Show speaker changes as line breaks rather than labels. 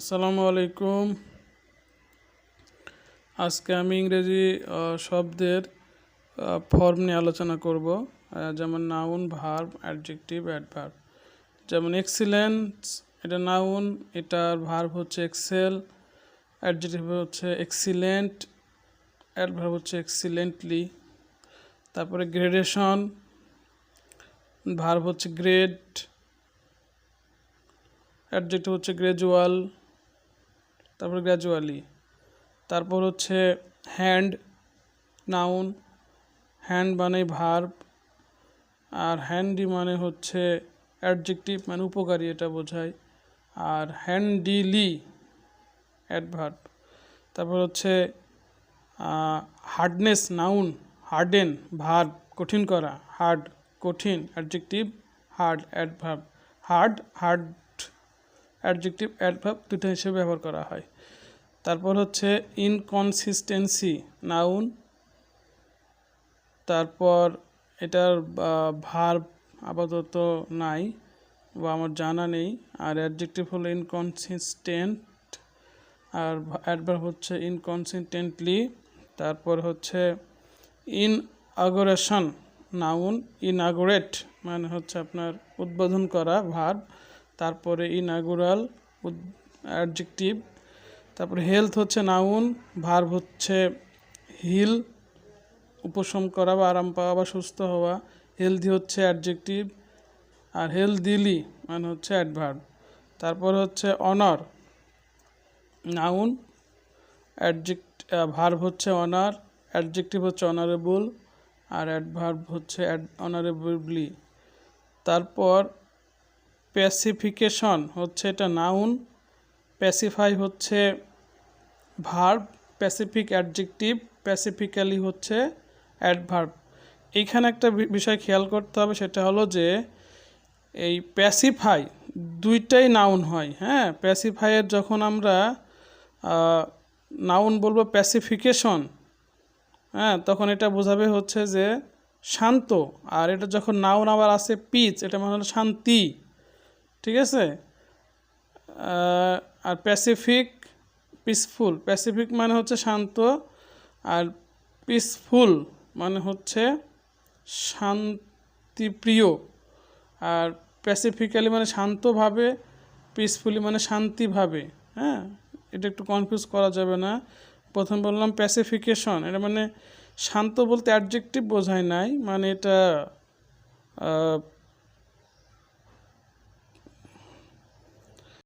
আসসালামু আলাইকুম। আজকে আমি ইংরেজি শব্দের ফর্ম নিয়ে আলোচনা করব, যেমন নাউন, ভার্ব, অ্যাডজেক্টিভ, অ্যাডভার্ব। যেমন এক্সিলেন্স, এটা নাউন, এটার ভার্ব হচ্ছে এক্সেল, অ্যাডজেক্টিভ হচ্ছে এক্সিলেন্ট, অ্যাডভার্ব হচ্ছে এক্সিলেন্টলি। তারপরে গ্রেডেশন, ভার্ব হচ্ছে গ্রেড, অ্যাডজেক্টিভ হচ্ছে গ্র্যাজুয়াল, তারপর গ্র্যাজুয়ালি। তারপর হচ্ছে হ্যান্ড, নাউন, হ্যান্ড মানে ভার্ব, আর হ্যান্ডি মানে হচ্ছে অ্যাডজেক্টিভ, মানে উপকারী, এটা বোঝায়। আর হ্যান্ডিলি অ্যাডভার্ব। তারপর হচ্ছে হার্ডনেস, নাউন, হার্ডেন ভার্ব, কঠিন করা, হার্ড কঠিন, adjective, hard adverb. Hard adjective, adverb দুটো হিসেবে ব্যবহার করা হয়। তারপর হচ্ছে ইনকনসিস্টেন্সি, নাউন, তারপর এটার ভার্ব আপাতত নাই বা আমার জানা নেই। আর অ্যাডজেক্টিভ হলো ইনকনসিস্টেন্ট, আর অ্যাডভার্ব হচ্ছে ইনকনসিস্টেন্টলি। তারপর হচ্ছে ইনঅগারেশন, নাউন, ইনাগুরেট মানে হচ্ছে আপনার উদ্বোধন করা, ভার্ব। তারপরে ইনাগুরাল অ্যাডজেক্টিভ। তারপরে হেলথ হচ্ছে নাউন, ভার্ব হচ্ছে হিল, উপশম করা বা আরাম পাওয়া বা সুস্থ হওয়া। হেলদি হচ্ছে অ্যাডজেক্টিভ, আর হেলদিলি মানে হচ্ছে অ্যাডভার্ব। তারপর হচ্ছে অনার, নাউন, ভার্ব হচ্ছে অনার, অ্যাডজেক্টিভ হচ্ছে অনারেবল, আর অ্যাডভার্ব হচ্ছে অনারেবলি। তারপর প্যাসিফিকেশন হচ্ছে এটা নাউন, প্যাসিফাই হচ্ছে ভার্ব, প্যাসিফিক অ্যাডজেক্টিভ, প্যাসিফিক্যালি হচ্ছে অ্যাডভার্ব। এইখানে একটা বিষয় খেয়াল করতে হবে, সেটা হলো যে এই প্যাসিফাই দুইটাই নাউন হয়। হ্যাঁ, প্যাসিফাইয়ের যখন আমরা নাউন বলবো প্যাসিফিকেশন, হ্যাঁ, তখন এটা বোঝাবে হচ্ছে যে শান্ত। আর এটা যখন নাউন আবার আছে পিস, এটা মানে হলো শান্তি। ঠিক আছে। আর প্যাসিফিক, পিসফুল, প্যাসিফিক মানে হচ্ছে শান্ত, আর পিসফুল মানে হচ্ছে শান্তিপ্রিয়। আর প্যাসিফিক্যালি মানে শান্তভাবে, পিসফুলি মানে শান্তিভাবে। হ্যাঁ, এটা একটু কনফিউজ করা যাবে না। প্রথম বললাম প্যাসিফিকেশন, এটা মানে শান্ত বলতে অ্যাডজেক্টিভ বোঝায় নাই, মানে এটা